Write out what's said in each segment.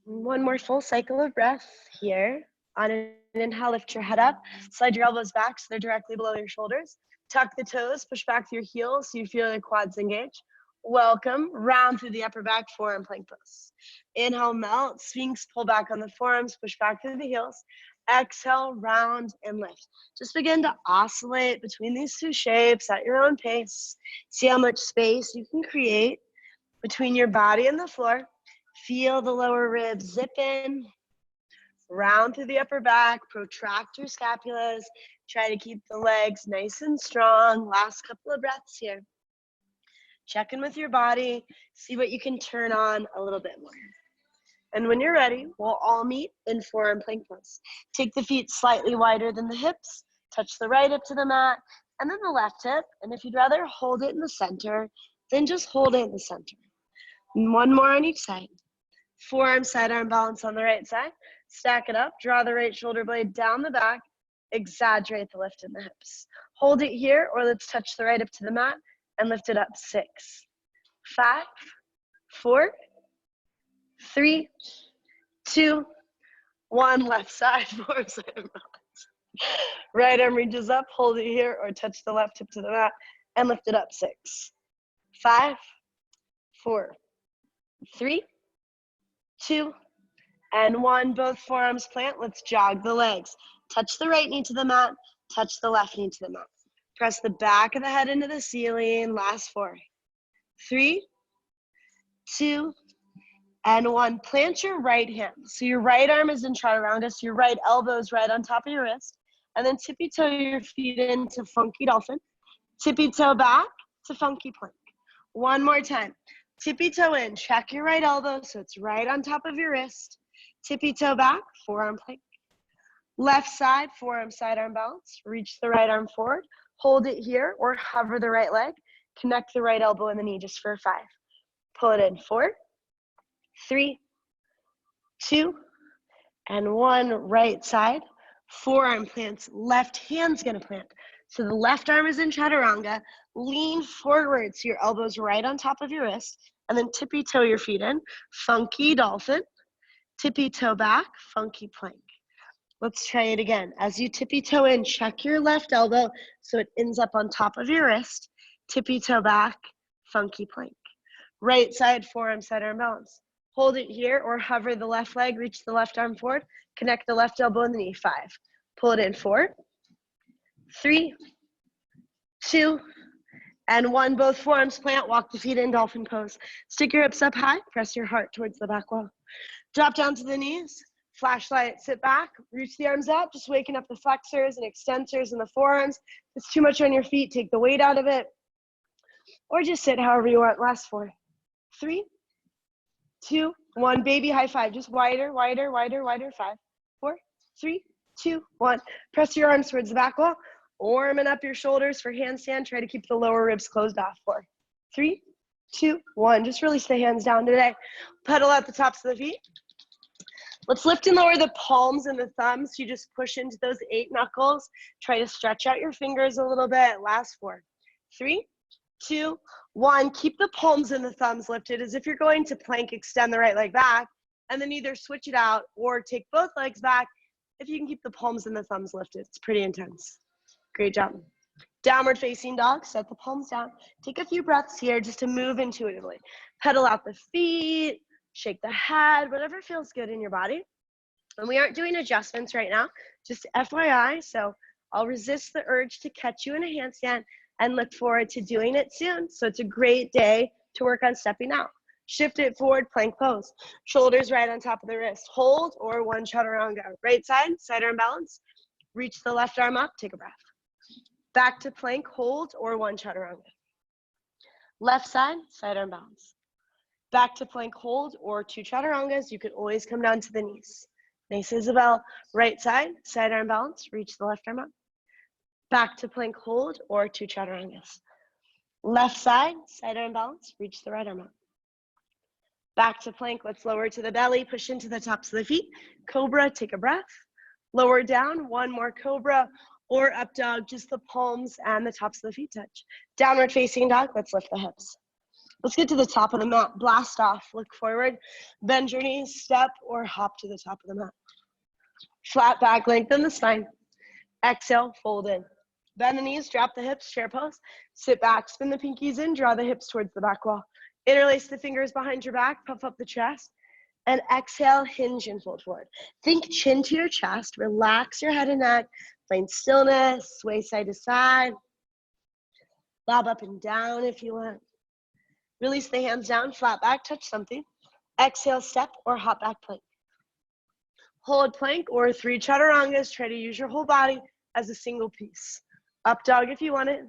One more full cycle of breath here. On an inhale, lift your head up, slide your elbows back so they're directly below your shoulders. Tuck the toes, push back through your heels so you feel your quads engage. Welcome, round through the upper back, forearm plank pose. Inhale, melt, sphinx, pull back on the forearms, push back through the heels. Exhale, round and lift. Just begin to oscillate between these two shapes at your own pace. See how much space you can create between your body and the floor. Feel the lower ribs zip in, round through the upper back, protract your scapulas. Try to keep the legs nice and strong. Last couple of breaths here. Check in with your body, see what you can turn on a little bit more. And when you're ready, we'll all meet in forearm plank pose. Take the feet slightly wider than the hips, touch the right hip to the mat, and then the left hip. And if you'd rather hold it in the center, then just hold it in the center. And one more on each side. Forearm, sidearm balance on the right side. Stack it up, draw the right shoulder blade down the back, exaggerate the lift in the hips. Hold it here, or let's touch the right hip to the mat and lift it up. 6, 5, 4, 3, 2, 1. Left side, forearm, sidearm balance. Right arm reaches up, hold it here, or touch the left hip to the mat and lift it up. 6, 5, 4, 3, 2, and 1. Both forearms plant. Let's jog the legs. Touch the right knee to the mat. Touch the left knee to the mat. Press the back of the head into the ceiling. Last 4, 3, 2, and 1. Plant your right hand. So your right arm is in chaturanga. So your right elbow is right on top of your wrist. And then tippy toe your feet into funky dolphin. Tippy toe back to funky plank. One more time. Tippy toe in, check your right elbow so it's right on top of your wrist. Tippy toe back, forearm plank. Left side, forearm, sidearm balance. Reach the right arm forward. Hold it here or hover the right leg. Connect the right elbow and the knee just for 5. Pull it in. 4, 3, 2, and 1. Right side, forearm plants. Left hand's gonna plant. So the left arm is in chaturanga. Lean forward so your elbow's right on top of your wrist. And then tippy toe your feet in. Funky dolphin. Tippy toe back, funky plank. Let's try it again. As you tippy toe in, check your left elbow so it ends up on top of your wrist. Tippy toe back, funky plank. Right side, forearm, sidearm balance. Hold it here or hover the left leg, reach the left arm forward. Connect the left elbow and the knee. 5. Pull it in. 4, 3, 2, and 1. Both forearms plant. Walk the feet in, dolphin pose. Stick your hips up high. Press your heart towards the back wall. Drop down to the knees. Flashlight, sit back. Reach the arms up. Just waking up the flexors and extensors in the forearms. If it's too much on your feet, take the weight out of it. Or just sit however you want. Last 4, 3, 2, 1. Baby high five. Just wider, wider, wider, wider. 5, 4, 3, 2, 1. Press your arms towards the back wall. Warming up your shoulders for handstand. Try to keep the lower ribs closed off. 4, 3, 2, 1. Just release the hands down today. Pedal out the tops of the feet. Let's lift and lower the palms and the thumbs. You just push into those 8 knuckles. Try to stretch out your fingers a little bit. Last 4, 3, 2, 1. Keep the palms and the thumbs lifted as if you're going to plank. Extend the right leg back. And then either switch it out or take both legs back. If you can keep the palms and the thumbs lifted, it's pretty intense. Great job. Downward facing dog, set the palms down. Take a few breaths here just to move intuitively. Pedal out the feet, shake the head, whatever feels good in your body. And we aren't doing adjustments right now, just FYI. So I'll resist the urge to catch you in a handstand and look forward to doing it soon. So it's a great day to work on stepping out. Shift it forward, plank pose. Shoulders right on top of the wrist. Hold or 1 chaturanga. Right side, sidearm balance. Reach the left arm up, take a breath. Back to plank, hold or 1 chaturanga. Left side, sidearm balance. Back to plank, hold or 2 chaturangas. You could always come down to the knees. Nice, Isabel. Right side, sidearm balance. Reach the left arm up. Back to plank, hold or 2 chaturangas. Left side, sidearm balance. Reach the right arm up. Back to plank. Let's lower to the belly. Push into the tops of the feet. Cobra, take a breath. Lower down, 1 more cobra. Or up dog, just the palms and the tops of the feet touch. Downward facing dog, let's lift the hips. Let's get to the top of the mat. Blast off. Look forward. Bend your knees. Step or hop to the top of the mat. Flat back. Lengthen the spine. Exhale. Fold in. Bend the knees. Drop the hips. Chair pose. Sit back. Spin the pinkies in. Draw the hips towards the back wall. Interlace the fingers behind your back. Puff up the chest. And exhale. Hinge and fold forward. Think chin to your chest. Relax your head and neck. Find stillness. Sway side to side. Bob up and down if you want. Release the hands down, flat back, touch something. Exhale, step or hop back plank. Hold plank or 3 chaturangas. Try to use your whole body as a single piece. Up dog if you want it.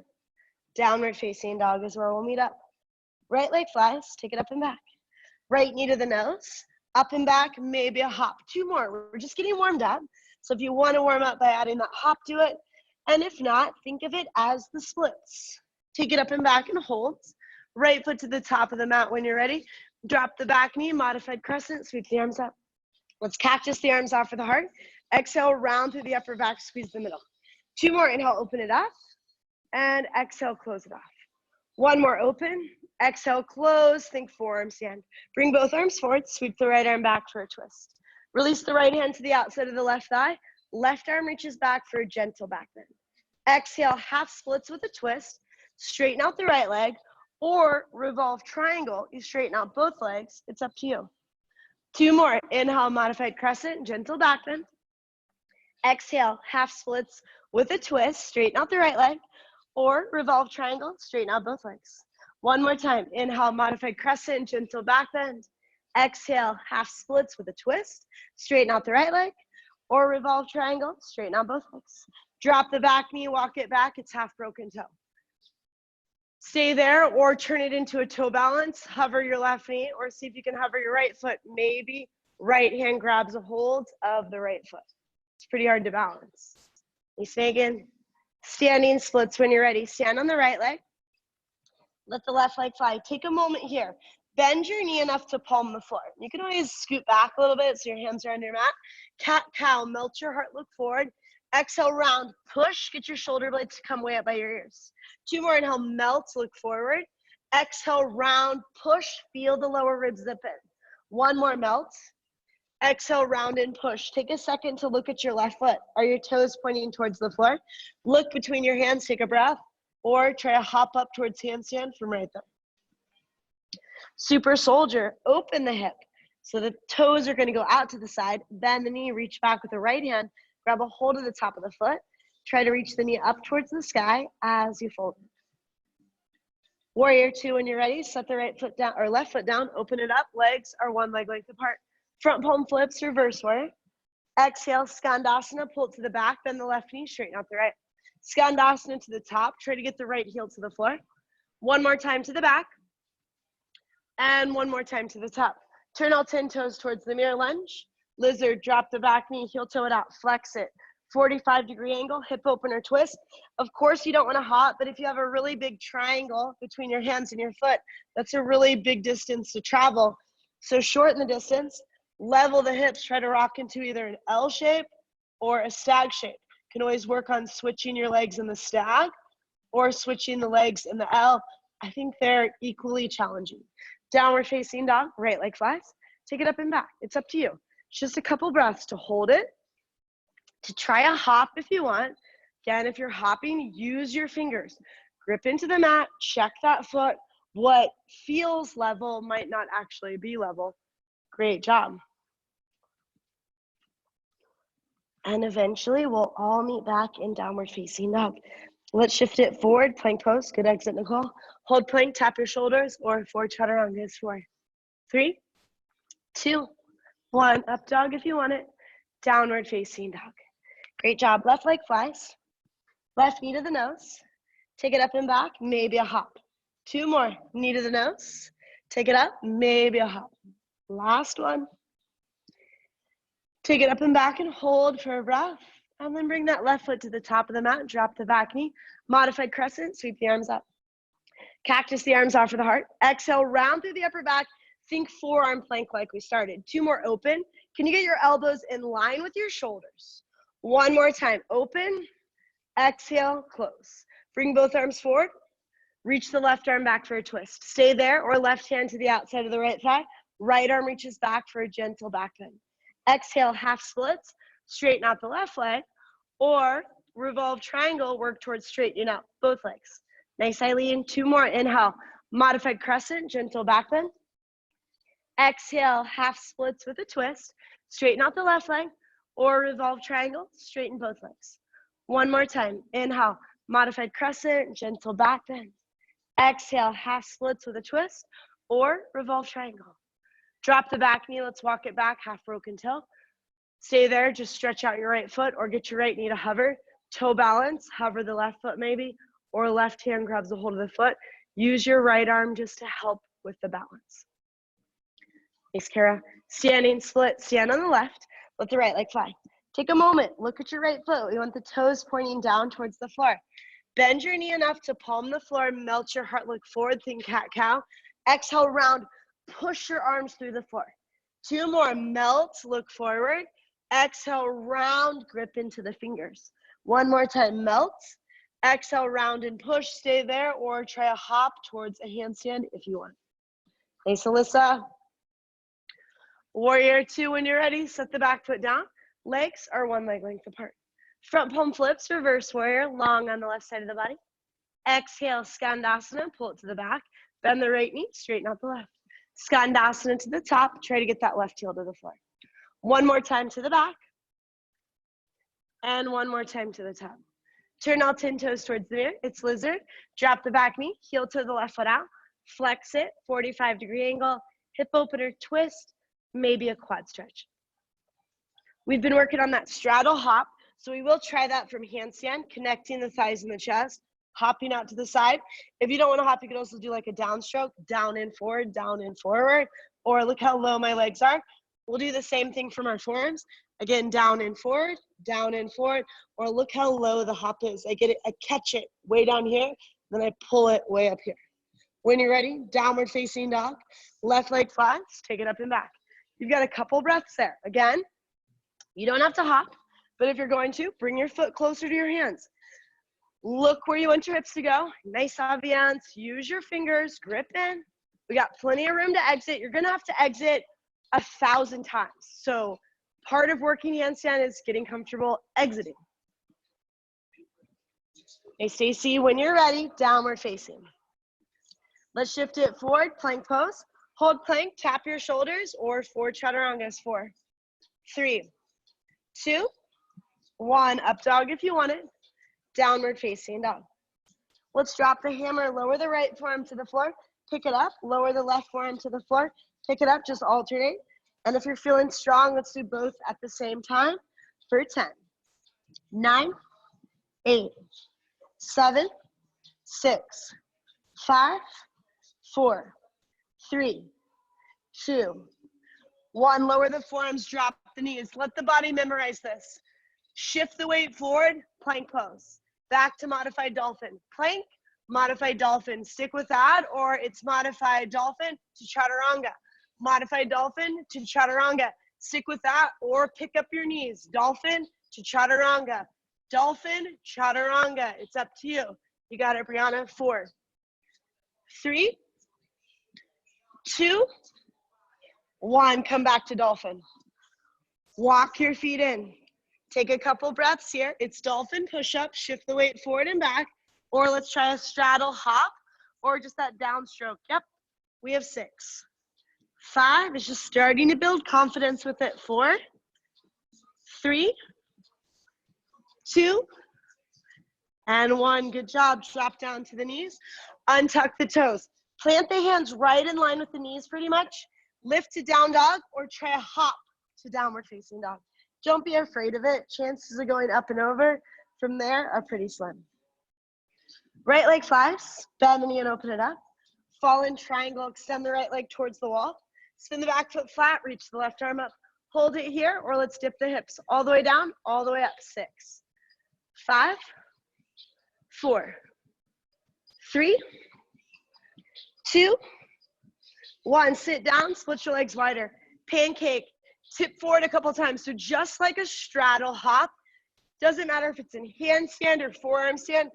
Downward facing dog is where we'll meet up. Right leg flies, take it up and back. Right knee to the nose, up and back, maybe a hop. 2 more, we're just getting warmed up. So if you want to warm up by adding that hop to it, and if not, think of it as the splits. Take it up and back and hold. Right foot to the top of the mat when you're ready. Drop the back knee, modified crescent, sweep the arms up. Let's cactus the arms out for the heart. Exhale, round through the upper back, squeeze the middle. 2 more, inhale, open it up. And exhale, close it off. 1 more, open. Exhale, close, think forearm stand. Bring both arms forward, sweep the right arm back for a twist. Release the right hand to the outside of the left thigh. Left arm reaches back for a gentle back bend. Exhale, half splits with a twist. Straighten out the right leg. Or revolve triangle, you straighten out both legs, it's up to you. 2 more, inhale, modified crescent, gentle back bend. Exhale, half splits with a twist, straighten out the right leg, or revolve triangle, straighten out both legs. 1 more time, inhale, modified crescent, gentle back bend. Exhale, half splits with a twist, straighten out the right leg, or revolve triangle, straighten out both legs. Drop the back knee, walk it back, it's half broken toe. Stay there or turn it into a toe balance. Hover your left knee or see if you can hover your right foot. Maybe right hand grabs a hold of the right foot. It's pretty hard to balance. You snaking. Standing splits when you're ready. Stand on the right leg. Let the left leg fly. Take a moment here. Bend your knee enough to palm the floor. You can always scoot back a little bit so your hands are under your mat. Cat cow, melt your heart, look forward. Exhale, round, push, get your shoulder blades to come way up by your ears. 2 more, inhale, melt, look forward. Exhale, round, push, feel the lower ribs zip in. 1 more, melt. Exhale, round and push. Take a second to look at your left foot. Are your toes pointing towards the floor? Look between your hands, take a breath, or try to hop up towards handstand from right there. Super soldier, open the hip. So the toes are gonna go out to the side, bend the knee, reach back with the right hand, grab a hold of the top of the foot. Try to reach the knee up towards the sky as you fold. Warrior 2, when you're ready, set the right foot down or left foot down, open it up. Legs are 1 leg length apart. Front palm flips, reverse warrior. Exhale, Skandasana, pull it to the back, bend the left knee, straighten out the right. Skandasana to the top, try to get the right heel to the floor. 1 more time to the back. And 1 more time to the top. Turn all 10 toes towards the mirror lunge. Lizard, drop the back knee, heel toe it out, flex it. 45-degree angle, hip opener twist. Of course, you don't want to hop, but if you have a really big triangle between your hands and your foot, that's a really big distance to travel. So shorten the distance, level the hips, try to rock into either an L shape or a stag shape. You can always work on switching your legs in the stag or switching the legs in the L. I think they're equally challenging. Downward facing dog, right leg flies. Take it up and back. It's up to you. It's just a couple breaths to hold it, to try a hop if you want. Again, if you're hopping, use your fingers. Grip into the mat, check that foot. What feels level might not actually be level. Great job. And eventually we'll all meet back in downward facing dog. Let's shift it forward, plank pose. Good exit, Nicole. Hold plank, tap your shoulders, or 4 chaturangas. 4, 3, 2, 1. Up dog if you want it. Downward facing dog. Great job. Left leg flies. Left knee to the nose. Take it up and back, maybe a hop. 2 more. Knee to the nose. Take it up, maybe a hop. Last one. Take it up and back and hold for a breath. And then bring that left foot to the top of the mat. Drop the back knee. Modified crescent. Sweep the arms up. Cactus the arms off for the heart. Exhale, round through the upper back. Think forearm plank like we started. 2 more, open. Can you get your elbows in line with your shoulders? 1 more time. Open. Exhale, close. Bring both arms forward. Reach the left arm back for a twist. Stay there, or left hand to the outside of the right thigh. Right arm reaches back for a gentle back bend. Exhale, half splits, straighten out the left leg, or revolve triangle, work towards straightening out both legs. Nice, Eileen. 2 more. Inhale, modified crescent, gentle back bend. Exhale, half splits with a twist. Straighten out the left leg, or revolve triangle, straighten both legs. 1 more time. Inhale, modified crescent, gentle back bend. Exhale, half splits with a twist, or revolve triangle. Drop the back knee, let's walk it back, half broken toe. Stay there, just stretch out your right foot, or get your right knee to hover. Toe balance, hover the left foot maybe, or left hand grabs a hold of the foot. Use your right arm just to help with the balance. Thanks, Kara. Standing split, stand on the left, let the right leg fly. Take a moment, look at your right foot. We want the toes pointing down towards the floor. Bend your knee enough to palm the floor, melt your heart, look forward, think cat-cow. Exhale, round, push your arms through the floor. 2 more, melt, look forward. Exhale, round, grip into the fingers. 1 more time, melt. Exhale, round and push, stay there, or try a hop towards a handstand if you want. Thanks, Alyssa. Warrior 2, when you're ready, set the back foot down. Legs are 1 leg length apart. Front palm flips, reverse warrior, long on the left side of the body. Exhale, Skandasana, pull it to the back. Bend the right knee, straighten out the left. Skandasana to the top, try to get that left heel to the floor. 1 more time to the back. And 1 more time to the top. Turn all 10 toes towards the mirror. It's lizard. Drop the back knee, heel to the left foot out. Flex it, 45-degree angle. Hip opener, twist, maybe a quad stretch. We've been working on that straddle hop, so we will try that from handstand, connecting the thighs and the chest, hopping out to the side. If you don't want to hop, you can also do like a downstroke, down and forward, or look how low my legs are. We'll do the same thing from our forearms. Again, down and forward, or look how low the hop is. I catch it way down here, then I pull it way up here. When you're ready, downward facing dog, left leg flies, take it up and back. You've got a couple breaths there. Again, you don't have to hop, but if you're going to, bring your foot closer to your hands. Look where you want your hips to go. Nice ambiance. Use your fingers, grip in. We got plenty of room to exit. You're gonna have to exit 1,000 times. So part of working handstand is getting comfortable exiting. Hey, Stacy, when you're ready, downward facing. Let's shift it forward, plank pose. Hold plank, tap your shoulders, or forward chaturangas. 4, 3, 2, 1. Up dog if you want it. Downward facing dog. Let's drop the hammer, lower the right forearm to the floor, pick it up, lower the left forearm to the floor, pick it up, just alternate. And if you're feeling strong, let's do both at the same time for 10, 9, 8, 7, 6, 5, 4, 3, 2, 1. Lower the forearms, drop the knees. Let the body memorize this. Shift the weight forward, plank pose. Back to modified dolphin. Plank, modified dolphin. Stick with that, or it's modified dolphin to chaturanga. Modified dolphin to chaturanga. Stick with that, or pick up your knees. Dolphin to chaturanga. Dolphin, chaturanga. It's up to you. You got it, Brianna. 4, 3, 2, 1. Come back to dolphin. Walk your feet in. Take a couple breaths here. It's dolphin push-up. Shift the weight forward and back. Or let's try a straddle hop, or just that downstroke. Yep, we have 6. 5 is just starting to build confidence with it. 4, 3, 2, and 1. Good job. Drop down to the knees. Untuck the toes. Plant the hands right in line with the knees pretty much. Lift to down dog, or try a hop to downward facing dog. Don't be afraid of it. Chances of going up and over from there are pretty slim. Right leg flies, bend the knee and open it up. Fall in triangle, extend the right leg towards the wall. Spin the back foot flat, reach the left arm up. Hold it here, or let's dip the hips all the way down, all the way up. 6, 5, 4, 3, 2, 1. Sit down, split your legs wider. Pancake. Tip forward a couple times. So just like a straddle hop, doesn't matter if it's in handstand or forearm stand,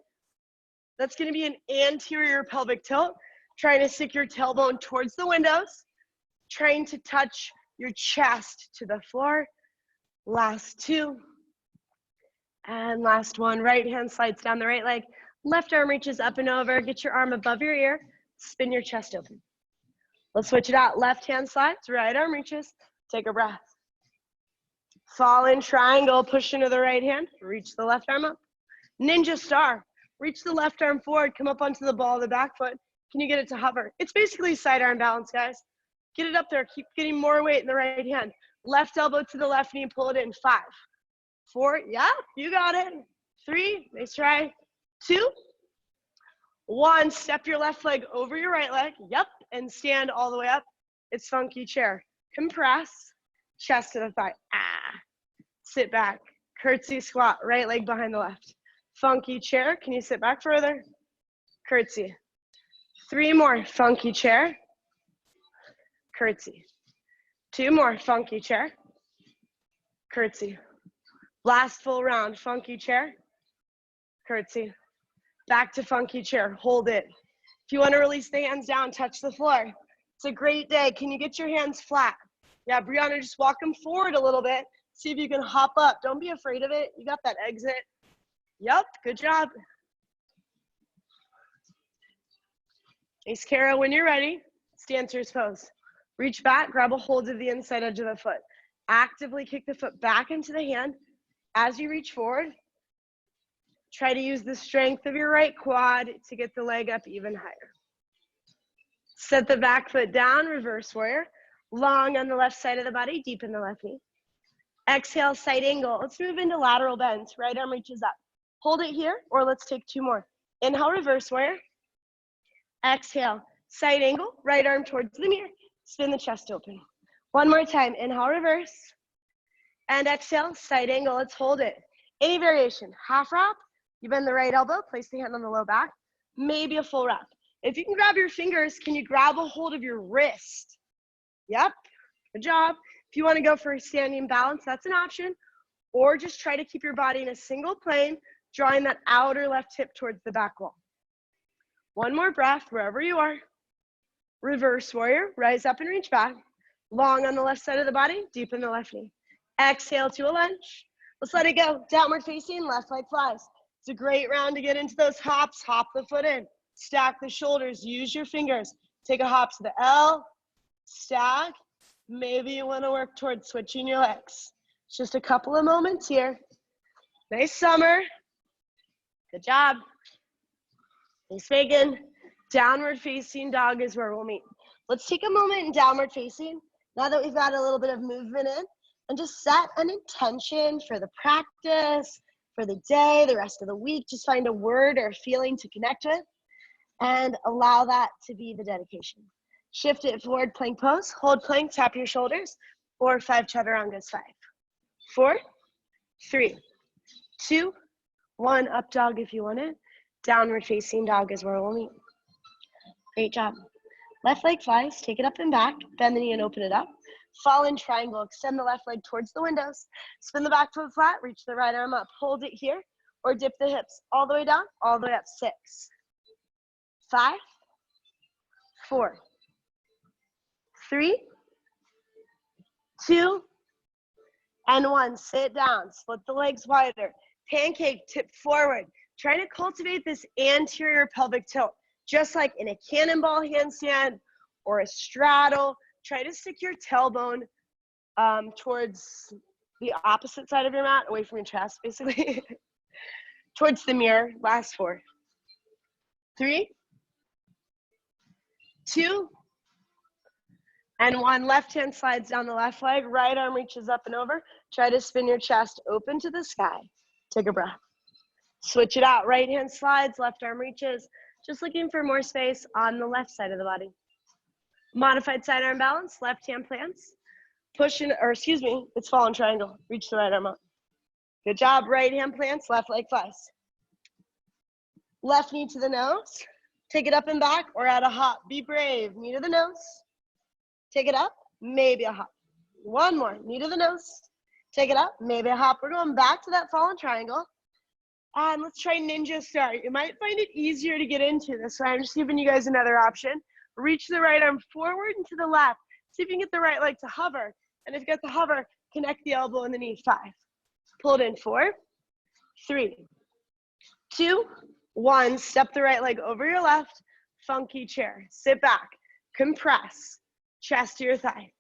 That's gonna be an anterior pelvic tilt, trying to stick your tailbone towards the windows, trying to touch your chest to the floor. Last two. And last one, right hand slides down the right leg, left arm reaches up and over, get your arm above your ear, spin your chest open. Let's switch it out, left hand slides, right arm reaches, take a breath. Fall in triangle, push into the right hand, reach the left arm up. Ninja star, reach the left arm forward, come up onto the ball of the back foot. Can you get it to hover? It's basically side arm balance, guys. Get it up there, keep getting more weight in the right hand. Left elbow to the left knee, pull it in, 5, 4, yeah, you got it. 3, nice try. 2, 1, step your left leg over your right leg, yep, and stand all the way up. It's funky chair. Compress, chest to the thigh, sit back, curtsy squat, right leg behind the left. Funky chair, can you sit back further? Curtsy. 3 more, funky chair, curtsy. 2 more, funky chair, curtsy. Last full round, funky chair, curtsy. Back to funky chair, hold it. If you want to release the hands down, touch the floor. It's a great day. Can you get your hands flat? Yeah, Brianna, just walk them forward a little bit. See if you can hop up. Don't be afraid of it. You got that exit. Yep, good job. Nice, Kara, when you're ready, Dancer's pose. Reach back, grab a hold of the inside edge of the foot. Actively kick the foot back into the hand. As you reach forward, try to use the strength of your right quad to get the leg up even higher. Set the back foot down, reverse warrior. Long on the left side of the body, deep in the left knee. Exhale, side angle. Let's move into lateral bends. Right arm reaches up. Hold it here, or let's take 2 more. Inhale, reverse warrior. Exhale, side angle, right arm towards the mirror. Spin the chest open. 1 more time, inhale, reverse. And exhale, side angle, let's hold it. Any variation, half wrap, you bend the right elbow, place the hand on the low back, maybe a full wrap. If you can grab your fingers, can you grab a hold of your wrist? Yep, good job. If you want to go for a standing balance, that's an option. Or just try to keep your body in a single plane, drawing that outer left hip towards the back wall. 1 more breath, wherever you are. Reverse warrior, rise up and reach back. Long on the left side of the body, deep in the left knee. Exhale to a lunge. Let's let it go. Downward facing, left leg flies. It's a great round to get into those hops. Hop the foot in. Stack the shoulders. Use your fingers. Take a hop to the L. Stack. Maybe you want to work towards switching your legs. It's just a couple of moments here. Nice summer. Good job. Nice Megan. Downward facing dog is where we'll meet. Let's take a moment in downward facing. Now that we've got a little bit of movement in, and just set an intention for the practice, for the day, the rest of the week. Just find a word or a feeling to connect with and allow that to be the dedication. Shift it forward, plank pose. Hold plank, tap your shoulders, or 5 chaturangas, 5, 4, 3, 2, 1. Up dog if you want it. Downward facing dog is where we'll meet. Great job. Left leg flies, take it up and back, bend the knee and open it up. Fall in triangle, extend the left leg towards the windows. Spin the back foot flat, reach the right arm up. Hold it here, or dip the hips all the way down, all the way up. 6, 5, 4, 3, 2, and 1. Sit down, split the legs wider. Pancake, tip forward. Trying to cultivate this anterior pelvic tilt, just like in a cannonball handstand or a straddle. Try to stick your tailbone towards the opposite side of your mat, away from your chest, basically. Towards the mirror. Last 4, 3, 2, and 1. Left hand slides down the left leg. Right arm reaches up and over. Try to spin your chest open to the sky. Take a breath. Switch it out. Right hand slides, left arm reaches. Just looking for more space on the left side of the body. Modified side arm balance, left hand plants. Push in, or excuse me, it's fallen triangle. Reach the right arm up. Good job. Right hand plants, left leg flies. Left knee to the nose. Take it up and back, or add a hop. Be brave. Knee to the nose. Take it up, maybe a hop. 1 more. Knee to the nose. Take it up, maybe a hop. We're going back to that fallen triangle. And let's try ninja start. You might find it easier to get into this, so I'm just giving you guys another option. Reach the right arm forward and to the left. See if you can get the right leg to hover. And if you get the hover, connect the elbow and the knee. 5. Pull it in. 4, 3, 2, 1. Step the right leg over your left. Funky chair. Sit back. Compress. Chest to your thigh.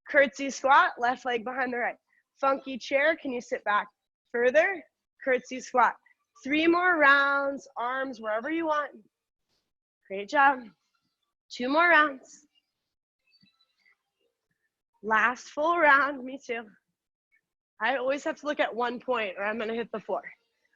Curtsy squat. Left leg behind the right. Funky chair. Can you sit back further? Curtsy squat. 3 more rounds. Arms wherever you want. Great job. 2 more rounds. Last full round. Me too. I always have to look at 1 point or I'm going to hit the floor.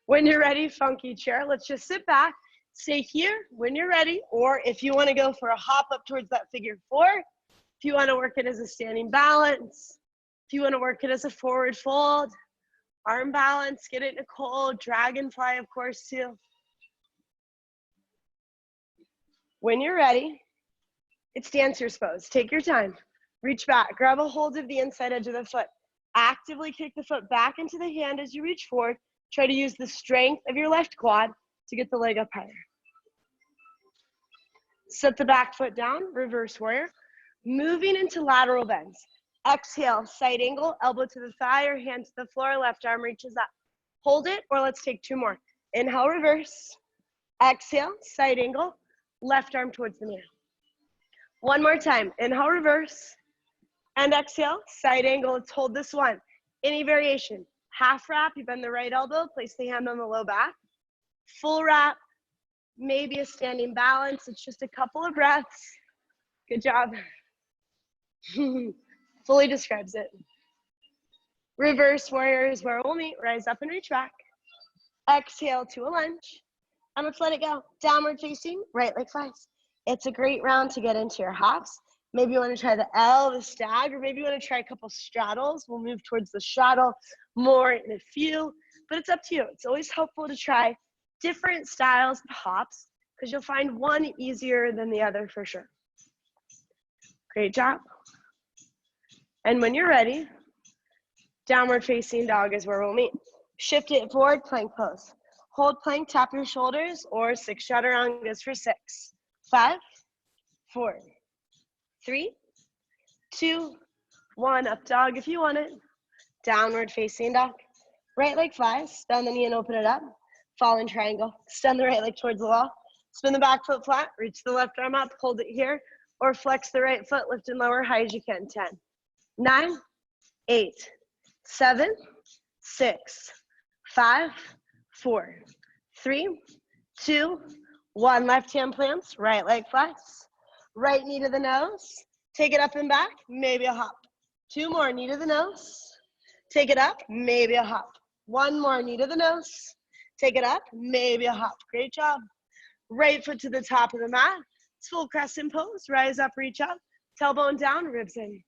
When you're ready, funky chair. Let's just sit back. Stay here when you're ready. Or if you want to go for a hop up towards that figure 4, if you want to work it as a standing balance, if you want to work it as a forward fold, arm balance, get it in a cold, dragonfly, of course, too. When you're ready, it's dancer's pose. Take your time. Reach back. Grab a hold of the inside edge of the foot. Actively kick the foot back into the hand as you reach forward. Try to use the strength of your left quad to get the leg up higher. Set the back foot down, reverse warrior. Moving into lateral bends. Exhale, side angle, elbow to the thigh or hand to the floor, left arm reaches up. Hold it, or let's take 2 more. Inhale, reverse. Exhale, side angle, left arm towards the knee. 1 more time. Inhale, reverse. And exhale, side angle. Let's hold this one. Any variation. Half wrap, you bend the right elbow, place the hand on the low back. Full wrap, maybe a standing balance. It's just a couple of breaths. Good job. Fully describes it. Reverse warrior is where we'll meet. Rise up and reach back. Exhale to a lunge. And let's let it go. Downward facing, right leg flies. It's a great round to get into your hops. Maybe you want to try the L, the stag, or maybe you want to try a couple straddles. We'll move towards the straddle more in a few, but it's up to you. It's always helpful to try different styles of hops because you'll find one easier than the other for sure. Great job. And when you're ready, downward facing dog is where we'll meet. Shift it forward, plank pose. Hold plank, tap your shoulders, or 6 chaturangas for 6. 5, 4, 3, 2, 1. Up dog if you want it. Downward facing dog. Right leg flies. Bend the knee and open it up. Fallen triangle. Extend the right leg towards the wall. Spin the back foot flat. Reach the left arm up. Hold it here. Or flex the right foot. Lift and lower high as you can. 10, 9, 8, 7, 6, 5, 4, 3, 2, 1. Left hand plants. Right leg flies. Right knee to the nose. Take it up and back. Maybe a hop. 2 more. Knee to the nose. Take it up. Maybe a hop. 1 more. Knee to the nose. Take it up. Maybe a hop. Great job. Right foot to the top of the mat. It's full crescent pose. Rise up, reach up. Tailbone down, ribs in.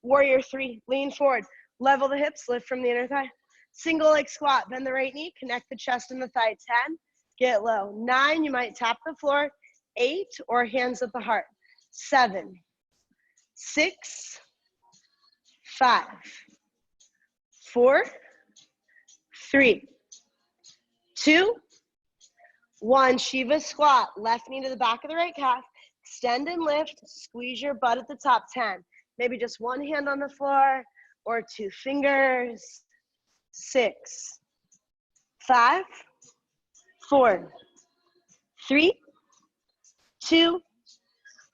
Warrior 3. Lean forward. Level the hips. Lift from the inner thigh. Single leg squat. Bend the right knee. Connect the chest and the thigh. 10. Get low. 9. You might tap the floor. 8. Or hands at the heart. 7, 6, 5, 4, 3, 2, 1. Shiva squat. Left knee to the back of the right calf. Extend and lift. Squeeze your butt at the top. 10. Maybe just 1 hand on the floor or 2 fingers. 6, 5, 4, 3, 2,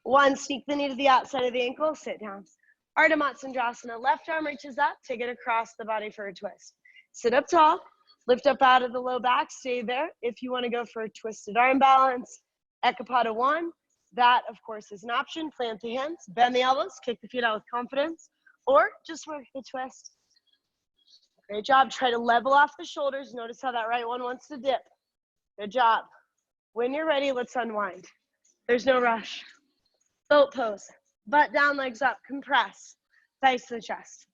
1. Sneak the knee to the outside of the ankle. Sit down. Ardha Matsyendrasana. Left arm reaches up. Take it across the body for a twist. Sit up tall. Lift up out of the low back. Stay there. If you want to go for a twisted arm balance, Ekapada 1. That, of course, is an option. Plant the hands. Bend the elbows. Kick the feet out with confidence. Or just work the twist. Great job. Try to level off the shoulders. Notice how that right one wants to dip. Good job. When you're ready, let's unwind. There's no rush. Boat pose. Butt down, legs up. Compress. Thighs to the chest.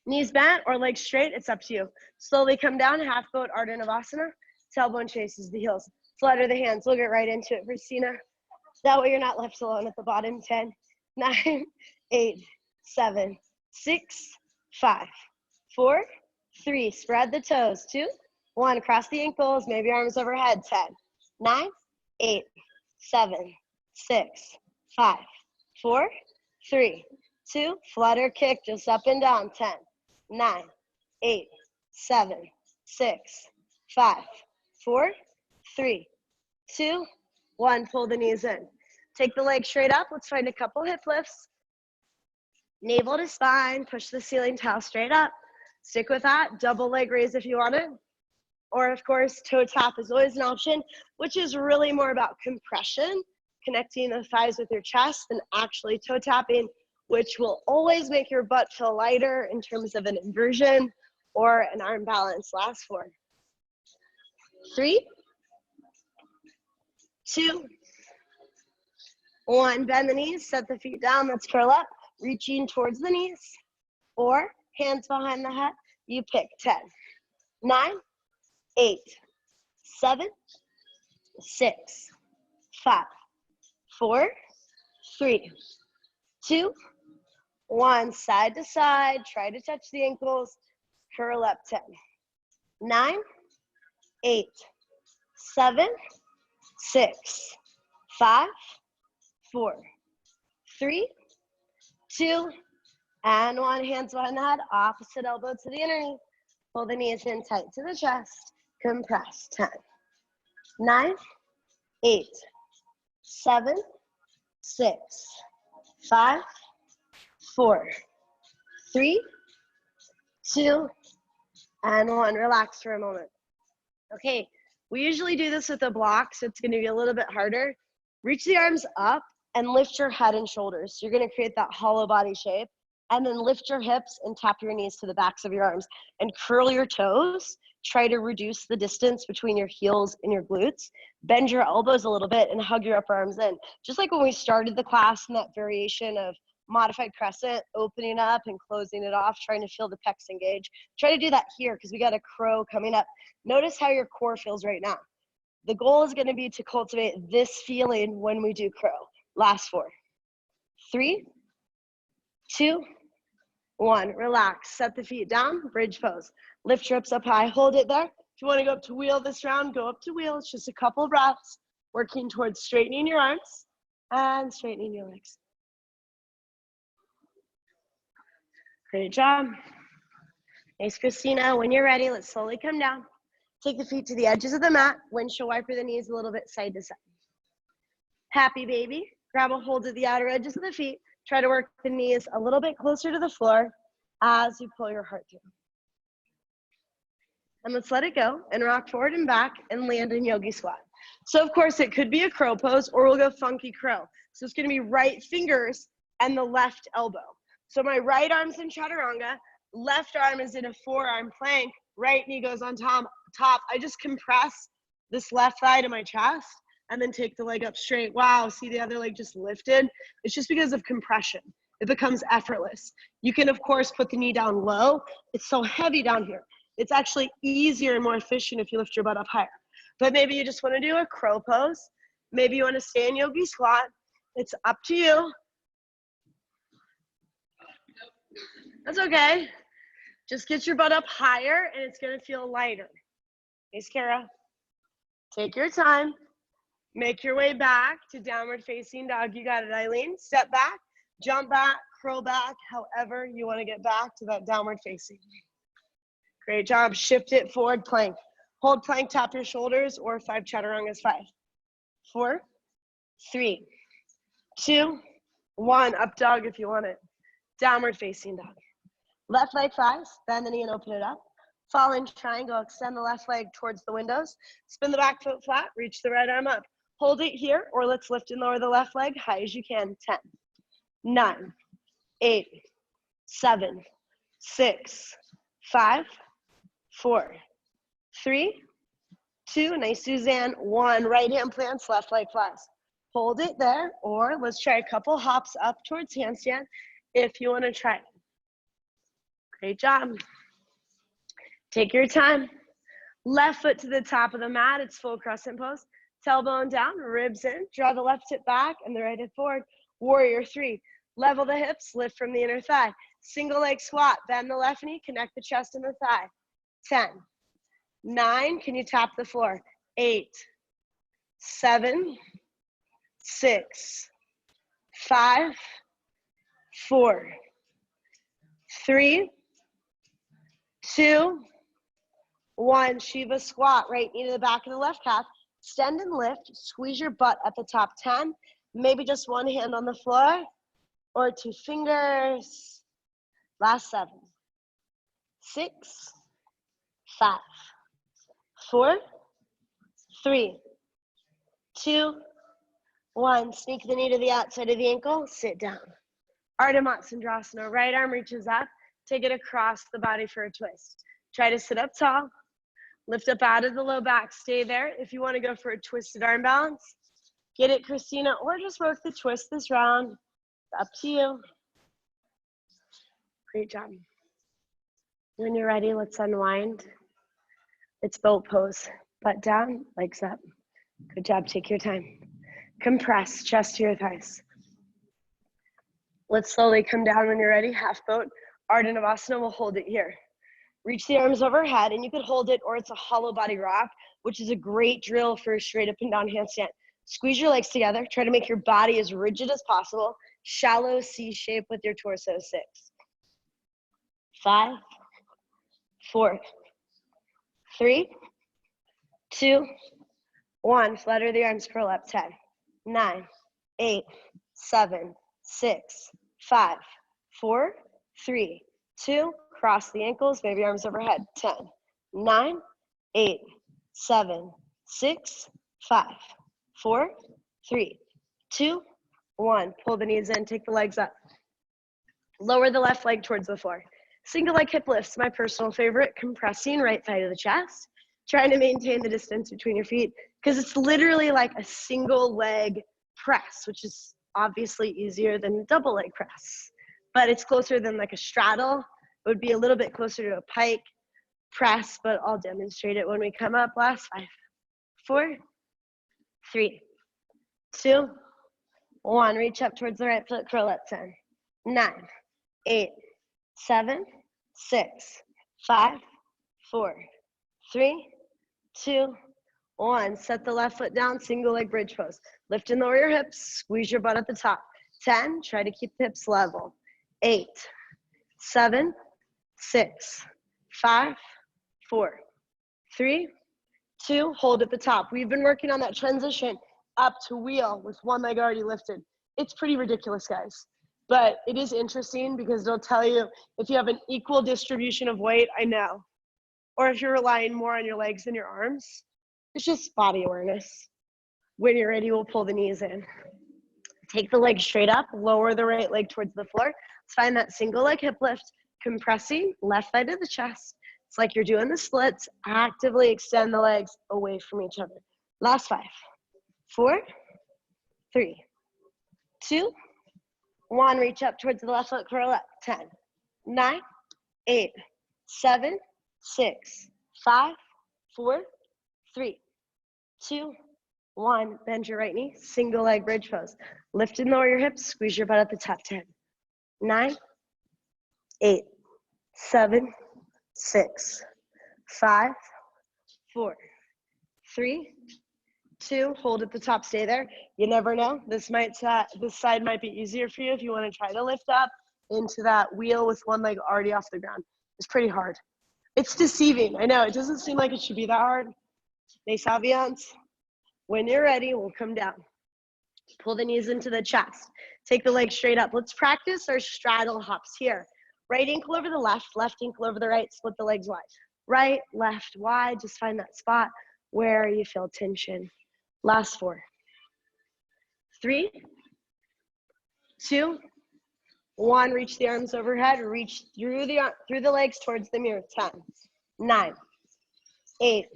Knees bent or legs straight. It's up to you. Slowly come down. Half boat, Ardha Navasana. Tailbone chases the heels. Flutter the hands. We'll get right into it, Christina. That way you're not left alone at the bottom. 10, 9, 8, 7, 6, 5, 4, 3. Spread the toes. 2, 1, cross the ankles, maybe arms overhead. 10, 9, 8, 7, 6, 5, 4, 3, 2, flutter kick, just up and down. 10, 9, 8, 7, 6, 5, 4, 3, 2, 1. Pull the knees in. Take the legs straight up. Let's find a couple hip lifts. Navel to spine. Push the ceiling towel straight up. Stick with that. Double leg raise if you want it. Or, of course, toe tap is always an option, which is really more about compression, connecting the thighs with your chest, than actually toe tapping, which will always make your butt feel lighter in terms of an inversion or an arm balance. Last 4, 3, 2, 1. Bend the knees, set the feet down. Let's curl up, reaching towards the knees, or hands behind the head. You pick. 10, 9, 8, 7, 6, 5, 4, 3, 2, 1. Side to side. Try to touch the ankles. Curl up. 10, 9, 8, 7, 6, 5, 4, 3, 2, and 1. Hands behind the head. Opposite elbow to the inner knee. Pull the knees in tight to the chest. Compress. 10, 9, 8, 7, 6, 5, 4, 3, 2, and 1. Relax for a moment. Okay, we usually do this with a block, so it's going to be a little bit harder. Reach the arms up and lift your head and shoulders. So you're going to create that hollow body shape. And then lift your hips and tap your knees to the backs of your arms. And curl your toes. Try to reduce the distance between your heels and your glutes. Bend your elbows a little bit and hug your upper arms in. Just like when we started the class in that variation of modified crescent, opening up and closing it off, trying to feel the pecs engage. Try to do that here because we got a crow coming up. Notice how your core feels right now. The goal is going to be to cultivate this feeling when we do crow. Last 4, 3, 2, 1. Relax. Set the feet down. Bridge pose. Lift your hips up high. Hold it there. If you want to go up to wheel this round, go up to wheel. It's just a couple of breaths. Working towards straightening your arms and straightening your legs. Great job. Thanks, Christina. When you're ready, let's slowly come down. Take the feet to the edges of the mat. Windshield wiper the knees a little bit side to side. Happy baby. Grab a hold of the outer edges of the feet. Try to work the knees a little bit closer to the floor as you pull your heart through. And let's let it go and rock forward and back and land in Yogi Squat. So of course it could be a crow pose or we'll go funky crow. So it's gonna be right fingers and the left elbow. So my right arm's in chaturanga, left arm is in a forearm plank, right knee goes on top. I just compress this left thigh to my chest and then take the leg up straight. Wow, see the other leg just lifted? It's just because of compression. It becomes effortless. You can, of course, put the knee down low. It's so heavy down here. It's actually easier and more efficient if you lift your butt up higher. But maybe you just wanna do a crow pose. Maybe you wanna stay in Yogi Squat. It's up to you. That's okay. Just get your butt up higher and it's gonna feel lighter. Hey, Kara. Take your time. Make your way back to downward facing dog. You got it, Eileen. Step back, jump back, curl back, however you want to get back to that downward facing. Great job. Shift it forward, plank. Hold plank, tap your shoulders, or 5 chaturangas. 5, 4, 3, 2, 1. Up dog if you want it. Downward facing dog. Left leg flies, bend the knee and open it up. Falling triangle, extend the left leg towards the windows. Spin the back foot flat, reach the right arm up. Hold it here, or let's lift and lower the left leg high as you can. 10, 9, 8, 7, 6, 5, 4, 3, 2, nice Suzanne, 1. Right hand plants, left leg flies. Hold it there, or let's try a couple hops up towards handstand if you want to try it. Great job. Take your time. Left foot to the top of the mat. It's full crescent pose. Tailbone down, ribs in. Draw the left hip back and the right hip forward. Warrior 3. Level the hips, lift from the inner thigh. Single leg squat. Bend the left knee, connect the chest and the thigh. 10, 9, can you tap the floor? 8, 7, 6, 5, 4, 3, 2, 1. Shiva squat, right knee to the back of the left calf. Extend and lift, squeeze your butt at the top. 10, maybe just one hand on the floor or 2 fingers. Last 7, 6, 5, 4, 3, 2, 1. Sneak the knee to the outside of the ankle, sit down. Ardha Matsyendrasana, right arm reaches up, take it across the body for a twist. Try to sit up tall, lift up out of the low back, stay there. If you want to go for a twisted arm balance, get it, Christina, or just work the twist this round. It's up to you. Great job. When you're ready, let's unwind. It's boat pose. Butt down, legs up. Good job, take your time. Compress, chest to your thighs. Let's slowly come down when you're ready, half boat. Ardha Navasana, we'll hold it here. Reach the arms overhead, and you could hold it, or it's a hollow body rock, which is a great drill for a straight up and down handstand. Squeeze your legs together. Try to make your body as rigid as possible. Shallow C shape with your torso. 6, 5, 4, 3, 2, 1. Flutter the arms, curl up. 10, 9, 8, 7, 6, 5, 4, 3, 2. Cross the ankles, baby arms overhead. 10, 9, 8, 7, 6, 5, 4, 3, 2, 1. Pull the knees in, take the legs up. Lower the left leg towards the floor. Single leg hip lifts, my personal favorite. Compressing right thigh to the chest. Trying to maintain the distance between your feet, because it's literally like a single leg press, which is obviously easier than a double leg press. But it's closer than like a straddle. It would be a little bit closer to a pike press, but I'll demonstrate it when we come up. Last 5, 4, 3, 2, 1. Reach up towards the right foot, curl up. 10, 9, 8, 7, 6, 5, 4, 3, 2, 1. Set the left foot down, single leg bridge pose. Lift and lower your hips, squeeze your butt at the top. 10, try to keep the hips level. 8, 7, 6, 5, 4, 3, 2, hold at the top. We've been working on that transition up to wheel with one leg already lifted. It's pretty ridiculous, guys. But it is interesting because they'll tell you if you have an equal distribution of weight, I know. Or if you're relying more on your legs than your arms, it's just body awareness. When you're ready, we'll pull the knees in. Take the leg straight up, lower the right leg towards the floor. Let's find that single leg hip lift, compressing left thigh to the chest. It's like you're doing the splits. Actively extend the legs away from each other. Last 5, 4, 3, 2, 1. Reach up towards the left foot, curl up. 10, 9, 8, 7, 6, 5, 4, 3, 2, 1. Bend your right knee, single leg bridge pose. Lift and lower your hips, squeeze your butt at the top. 10, 9, 8, 7, 6, 5, 4, 3, 2. Hold at the top, stay there. You never know. This side might be easier for you if you want to try to lift up into that wheel with one leg already off the ground. It's pretty hard. It's deceiving. I know, it doesn't seem like it should be that hard. Les Aviance. When you're ready, we'll come down. Pull the knees into the chest. Take the legs straight up. Let's practice our straddle hops here. Right ankle over the left ankle over the right, split the legs wide. Right, left, wide, just find that spot where you feel tension. Last 4, 3, 2, 1. Reach the arms overhead, reach through the legs towards the mirror. 10, 9, 8,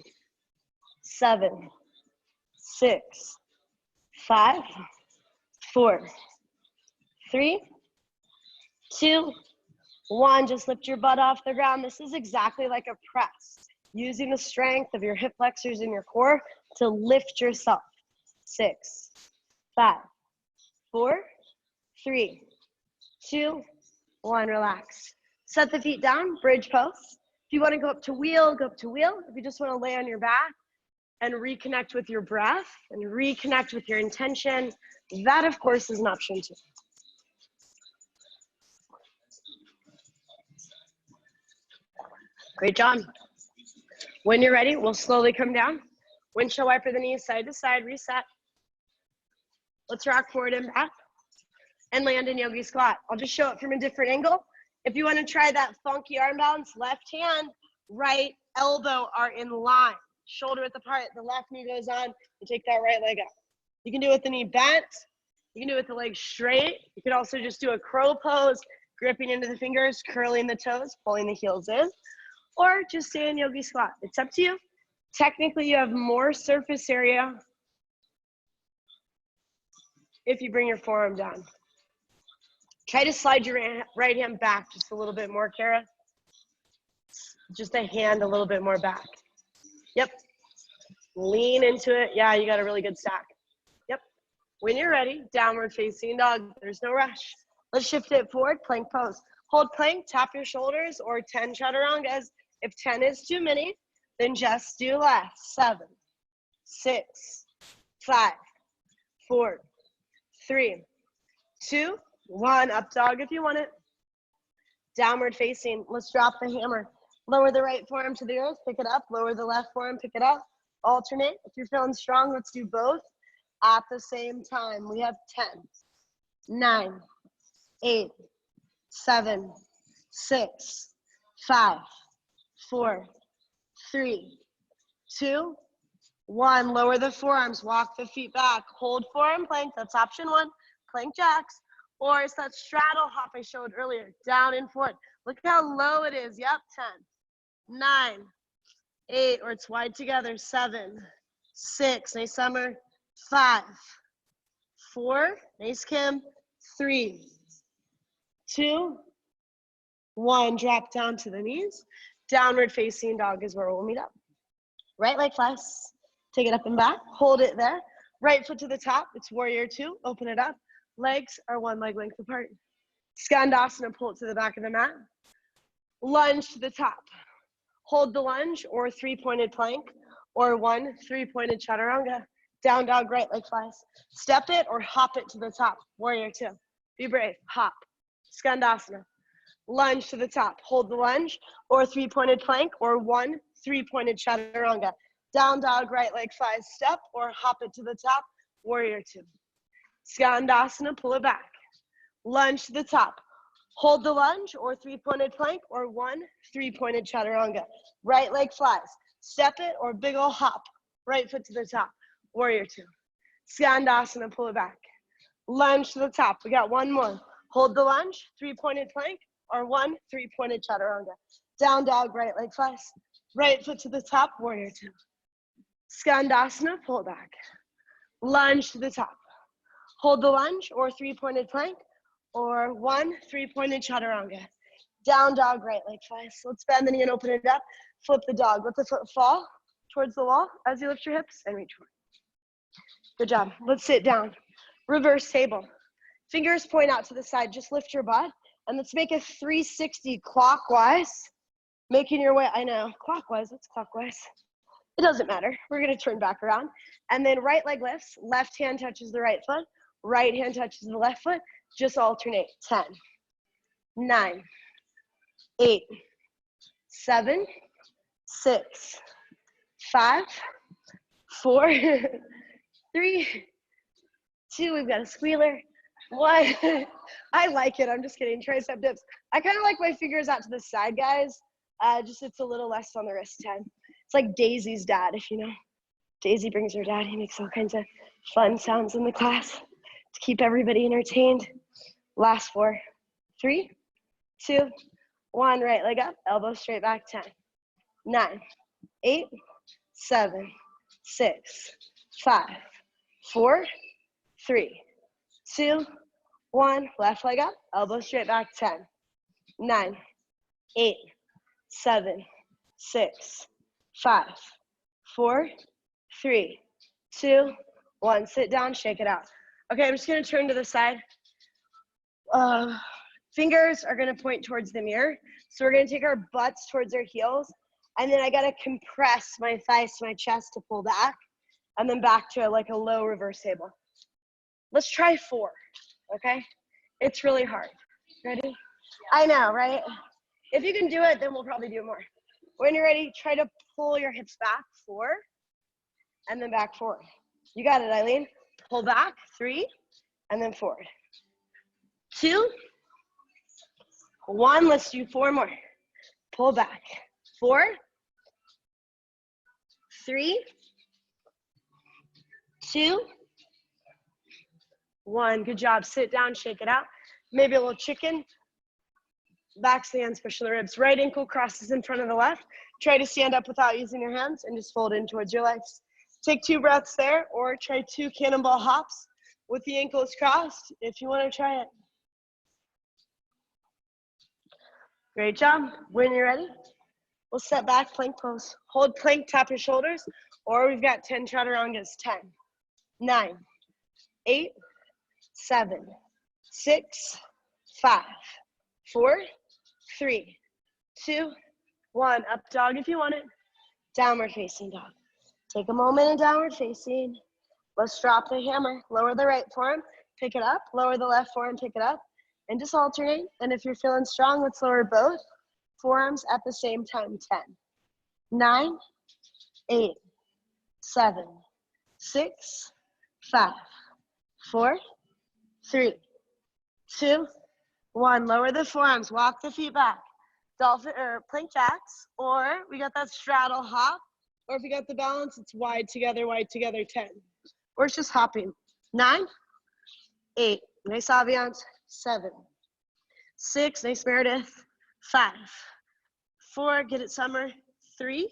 7, 6, 5, 4, 3, 2, 1. Just lift your butt off the ground. This is exactly like a press, using the strength of your hip flexors and your core to lift yourself. 6, 5, 4, 3, 2, 1. Relax. Set the feet down, bridge pose. If you want to go up to wheel, go up to wheel. If you just want to lay on your back and reconnect with your breath and reconnect with your intention, that of course is an option too. Great job. When you're ready, we'll slowly come down. Windshield wiper the knees side to side, reset. Let's rock forward and back and land in Yogi Squat. I'll just show it from a different angle. If you want to try that funky arm balance, left hand, right elbow are in line. Shoulder width apart, the left knee goes on, and take that right leg up. You can do it with the knee bent. You can do it with the leg straight. You can also just do a crow pose, gripping into the fingers, curling the toes, pulling the heels in, or just stay in Yogi Squat. It's up to you. Technically, you have more surface area if you bring your forearm down. Try to slide your right hand back just a little bit more, Kara. Just a hand a little bit more back. Yep. Lean into it. Yeah, you got a really good stack. Yep. When you're ready, downward facing dog. There's no rush. Let's shift it forward, plank pose. Hold plank, tap your shoulders, or 10 chaturangas. If 10 is too many, then just do less. 7, 6, 5, 4, 3, 2, 1. Up dog if you want it. Downward facing. Let's drop the hammer. Lower the right forearm to the earth, pick it up. Lower the left forearm, pick it up. Alternate. If you're feeling strong, let's do both at the same time. We have 10, 9, 8, 7, 6, 5, 4, 3, 2, 1. Lower the forearms, walk the feet back. Hold forearm plank, that's option 1. Plank jacks. Or it's that straddle hop I showed earlier, down and forward. Look how low it is. Yep, 10, 9, 8, or it's wide together. 7, 6, nice summer. 5, 4, nice Kim. 3, 2, 1. Drop down to the knees. Downward facing dog is where we'll meet up. Right leg flies. Take it up and back. Hold it there. Right foot to the top. It's warrior 2. Open it up. Legs are 1 leg length apart. Skandasana, pull it to the back of the mat. Lunge to the top. Hold the lunge or 3-pointed plank or 1 3-pointed chaturanga. Down dog, right leg flies. Step it or hop it to the top. Warrior 2. Be brave. Hop. Skandasana. Lunge to the top. Hold the lunge or 3-pointed plank or 1 3-pointed chaturanga. Down dog, right leg flies. Step or hop it to the top. Warrior 2. Skandasana, pull it back. Lunge to the top. Hold the lunge or 3-pointed plank or 1 3-pointed chaturanga. Right leg flies. Step it or big ol' hop. Right foot to the top. Warrior 2. Skandasana, pull it back. Lunge to the top. We got 1 more. Hold the lunge, 3-pointed plank or 1 3-pointed chaturanga. Down dog, right leg flies. Right foot to the top. Warrior 2. Skandasana, pull it back. Lunge to the top. Hold the lunge or 3-pointed plank or 1 3-pointed chaturanga. Down dog, right leg flies. Let's bend the knee and open it up. Flip the dog. Let the foot fall towards the wall as you lift your hips and reach forward. Good job. Let's sit down. Reverse table. Fingers point out to the side. Just lift your butt. And let's make a 360 clockwise. Making your way, I know, clockwise. What's clockwise? It doesn't matter. We're going to turn back around. And then right leg lifts. Left hand touches the right foot. Right hand touches the left foot. Just alternate. 10, 9, 8, 7, 6, 5, 4, 3, 2. We've got a squealer. 1. I like it. I'm just kidding. Tricep dips. I kind of like my fingers out to the side, guys. Just it's a little less on the wrist 10. It's like Daisy's dad, if you know. Daisy brings her dad. He makes all kinds of fun sounds in the class to keep everybody entertained. Last 4, 3, 2, 1. Right leg up, elbow straight back. 10, 9, 8, 7, 6, 5, 4, 3, 2, 1. Left leg up, elbow straight back. 10, 9, 8, 7, 6, 5, 4, 3, 2, 1. Sit down, shake it out. Okay, I'm just gonna turn to the side. Fingers are gonna point towards the mirror. So we're gonna take our butts towards our heels, and then I gotta compress my thighs to my chest to pull back, and then back to like a low reverse table. Let's try 4, okay? It's really hard. Ready? I know, right? If you can do it, then we'll probably do more. When you're ready, try to pull your hips back, 4, and then back forward. You got it, Eileen. Pull back, 3, and then forward. 2, 1, let's do 4 more. Pull back, 4, 3, 2, 1. Good job. Sit down, shake it out. Maybe a little chicken. Back stands, push the ribs. Right ankle crosses in front of the left. Try to stand up without using your hands and just fold in towards your legs. Take 2 breaths there, or try 2 cannonball hops with the ankles crossed if you want to try it. Great job. When you're ready, we'll step back, plank pose. Hold plank, tap your shoulders, or we've got 10 chaturangas. 10, 9, 8, 7, 6, 5, 4, 3, 2, 1. Up dog if you want it. Downward facing dog. Take a moment in downward facing. Let's drop the hammer. Lower the right forearm, pick it up. Lower the left forearm, pick it up. And just alternate. And if you're feeling strong, let's lower both forearms at the same time. 10, 9, 8, 7, 6, 5, 4, 3, 2, 1. Lower the forearms. Walk the feet back. Dolphin or plank jacks. Or we got that straddle hop. Or if you got the balance, it's wide together, 10. Or it's just hopping. 9, 8. Nice Aviance. 7, 6. Nice Meredith. 5, 4. Get it, Summer. 3,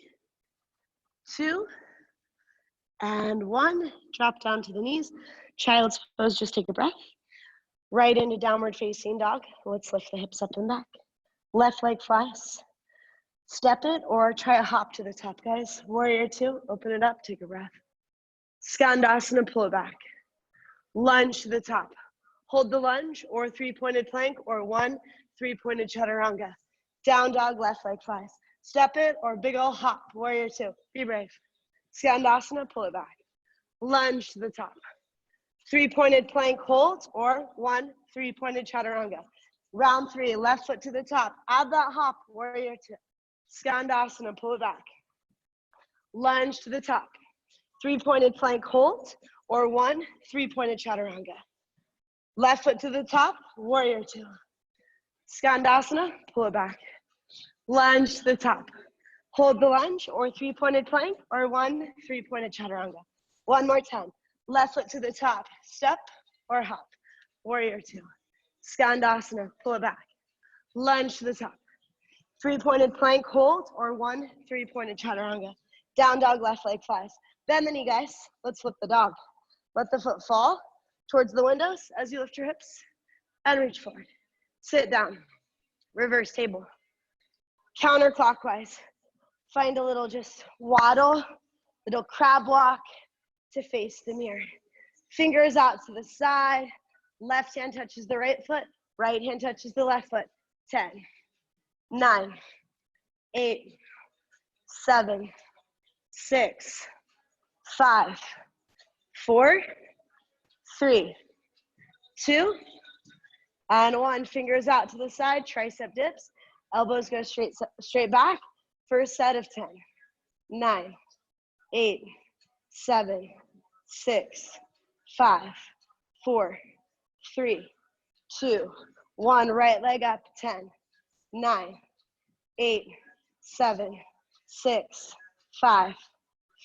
2, and 1. Drop down to the knees. Child's pose. Just take a breath. Right into downward facing dog. Let's lift the hips up and back. Left leg flies. Step it or try a hop to the top, guys. Warrior 2, open it up, take a breath. Skandasana, pull it back. Lunge to the top. Hold the lunge or 3-pointed plank or 1 3-pointed chaturanga. Down dog, left leg flies. Step it or big ol' hop, warrior 2. Be brave. Skandasana, pull it back. Lunge to the top. 3-pointed plank hold or 1 3-pointed chaturanga. Round 3, left foot to the top. Add that hop, warrior 2. Skandasana, pull it back. Lunge to the top. 3-pointed plank hold or 1 3-pointed chaturanga. Left foot to the top, warrior 2. Skandasana, pull it back. Lunge to the top. Hold the lunge or 3-pointed plank or 1 3-pointed chaturanga. One more time. Left foot to the top. Step or hop. Warrior 2. Skandasana, pull it back. Lunge to the top. 3-pointed plank hold or 1 3-pointed chaturanga. Down dog, left leg flies. Bend the knee, guys. Let's flip the dog. Let the foot fall towards the windows as you lift your hips and reach forward. Sit down. Reverse table. Counterclockwise. Find a little just waddle, little crab walk to face the mirror. Fingers out to the side. Left hand touches the right foot. Right hand touches the left foot. 10, 9, 8, 7, 6, 5, 4, 3, 2, and 1. Fingers out to the side, tricep dips. Elbows go straight back. First set of 10, 9, 8, 7, 6, 5, 4, 3, 2, 1. Right leg up. 10, 9, 8, 7, 6, 5,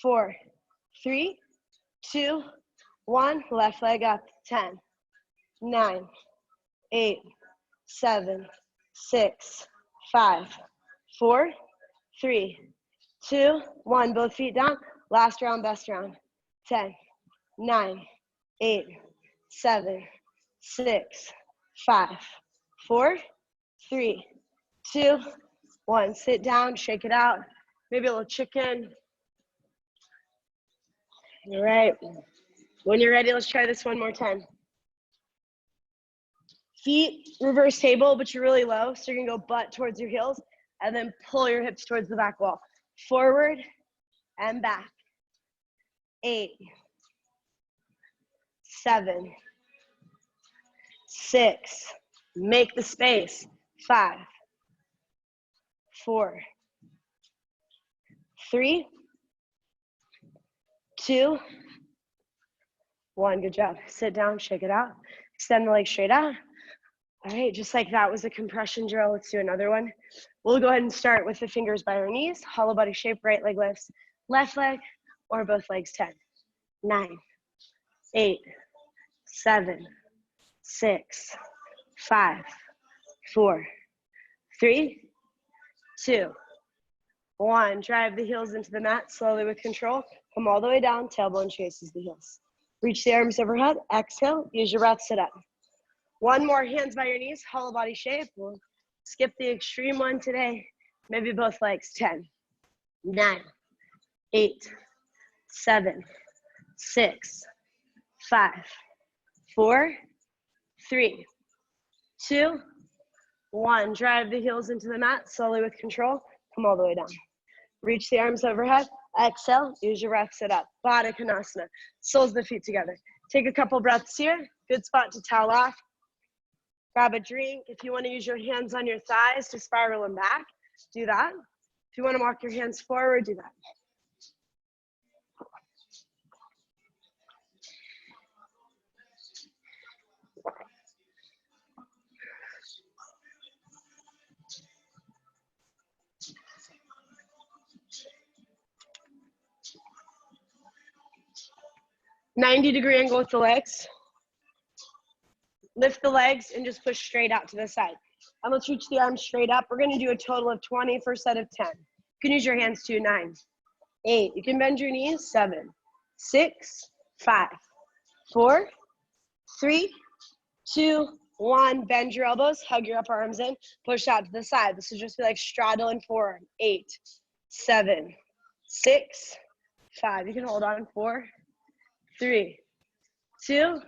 4, 3, 2, 1. Left leg up. 10, 9, 8, 7, 6, 5, 4, 3, 2, 1. Both feet down. Last round, best round. 10, 9, 8, 7, 6, 5, 4, 3, 2, 1. Sit down, shake it out. Maybe a little chicken. All right. When you're ready, let's try this one more time. Feet reverse table, but you're really low, so you're gonna go butt towards your heels, and then pull your hips towards the back wall. Forward and back. 8, 7, 6, make the space. 5, 4, 3, 2, 1. Good job. Sit down, shake it out. Extend the legs straight out. All right, just like that was a compression drill. Let's do another one. We'll go ahead and start with the fingers by our knees. Hollow body shape, right leg lifts, left leg, or both legs. 10, 9, 8, 7, 6, 5, 4, 3, 2, 1. Drive the heels into the mat slowly with control. Come all the way down, tailbone chases the heels. Reach the arms overhead, exhale, use your breath, sit up. One more, hands by your knees, hollow body shape. We'll skip the extreme one today. Maybe both legs. 10, 9, 8, 7, 6, 5, 4, 3, 2, 1. Drive the heels into the mat, slowly with control. Come all the way down. Reach the arms overhead. Exhale, use your breath, sit up. Baddha Konasana, soles of the feet together. Take a couple breaths here. Good spot to towel off. Grab a drink. If you want to use your hands on your thighs to spiral them back, do that. If you want to walk your hands forward, do that. '90-degree angle with the legs. Lift the legs and just push straight out to the side. And let's reach the arms straight up. We're going to do a total of 20 for a set of 10. You can use your hands too. 9, 8. You can bend your knees. 7, 6, 5, 4, 3, 2, 1. Bend your elbows. Hug your upper arms in. Push out to the side. This will just be like straddle and forearm. 8, 7, 6, 5. You can hold on. 4, 3, 2,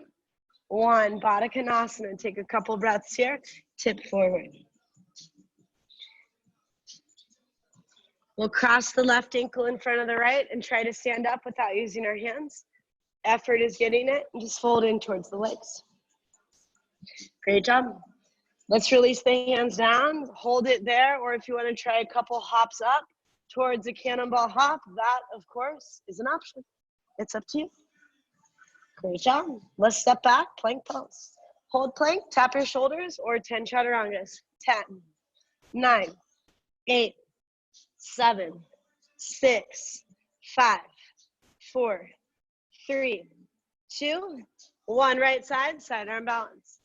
1. Baddha Konasana. Take a couple breaths here. Tip forward. We'll cross the left ankle in front of the right and try to stand up without using our hands. Effort is getting it. And just fold in towards the legs. Great job. Let's release the hands down. Hold it there. Or if you want to try a couple hops up towards a cannonball hop, that, of course, is an option. It's up to you. Great job. Let's step back, plank pose. Hold plank, tap your shoulders, or 10 chaturangas. 10, 9, 8, 7, 6, 5, 4, 3, 2, 1. Right side, side arm balance.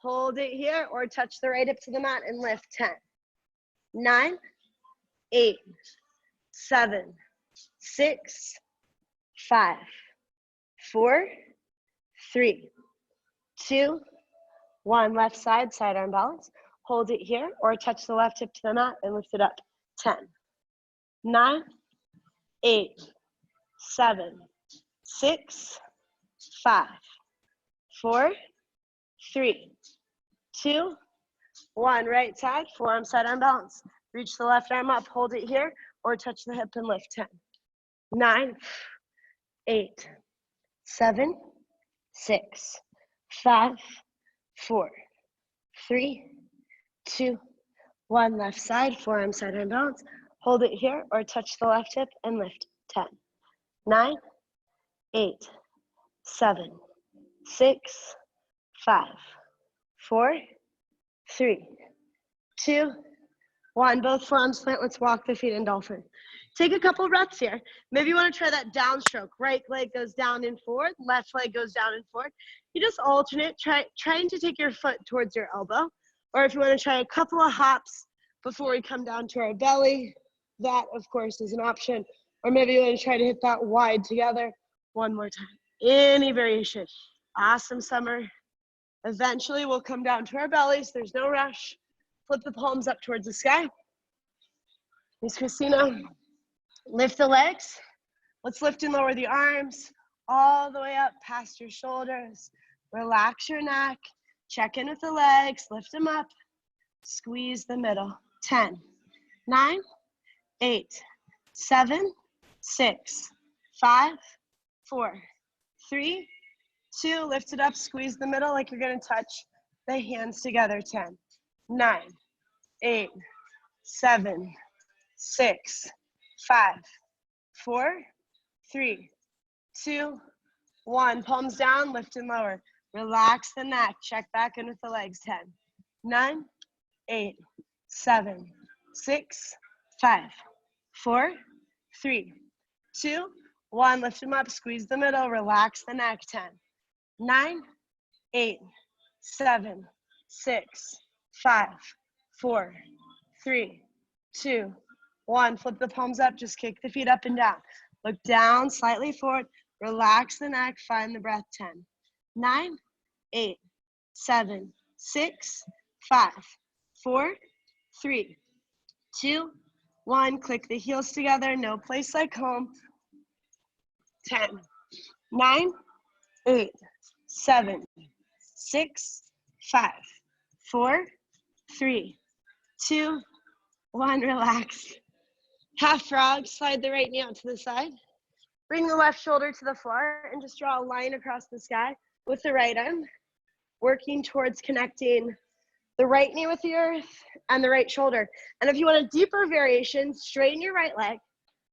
Hold it here, or touch the right hip to the mat and lift. 10, 9, 8, 7, 6, 5, 4, 3, 2, 1. Left side, side arm balance. Hold it here or touch the left hip to the mat and lift it up. 10, 9, 8, 7, 6, 5, 4, 3, 2, 1. Right side, forearm, side arm balance. Reach the left arm up, hold it here or touch the hip and lift. 10, 9, 8, 7, 6, 5, 4, 3, 2, 1. Left side, forearm, side arm balance. Hold it here or touch the left hip and lift. 10, 9, 8, 7, 6, 5, 4, 3, 2, 1. Both forearms plant. Let's walk the feet in dolphin. Take a couple breaths here. Maybe you want to try that downstroke. Right leg goes down and forward. Left leg goes down and forward. You just alternate, trying to take your foot towards your elbow. Or if you want to try a couple of hops before we come down to our belly, that, of course, is an option. Or maybe you want to try to hit that wide together. One more time. Any variation. Awesome summer. Eventually, we'll come down to our bellies. There's no rush. Flip the palms up towards the sky. Miss Christina. Lift the legs. Let's lift and lower the arms all the way up past your shoulders. Relax your neck. Check in with the legs, lift them up, squeeze the middle. 10, 9, 8, 7, 6, 5, 4, 3, 2, lift it up, squeeze the middle like you're gonna touch the hands together. 10, 9, 8, 7, 6, 5, 4, 3, 2, 1. Palms down, lift and lower. Relax the neck. Check back in with the legs. 10, 9, 8, 7, 6, 5, 4, 3, 2, 1. Lift them up. Squeeze the middle. Relax the neck. 10, 9, 8, 7, 6, 5, 4, 3, 2, 1. Flip the palms up. Just kick the feet up and down. Look down, slightly forward. Relax the neck. Find the breath. 10, 9, 8, 7, 6, 5, 4, 3, 2, 1. Click the heels together. No place like home. 10, 9, 8, 7, 6, 5, 4, 3, 2, 1. Relax. Half frog. Slide the right knee out to the side. Bring the left shoulder to the floor and just draw a line across the sky with the right arm, working towards connecting the right knee with the earth and the right shoulder. And if you want a deeper variation, straighten your right leg.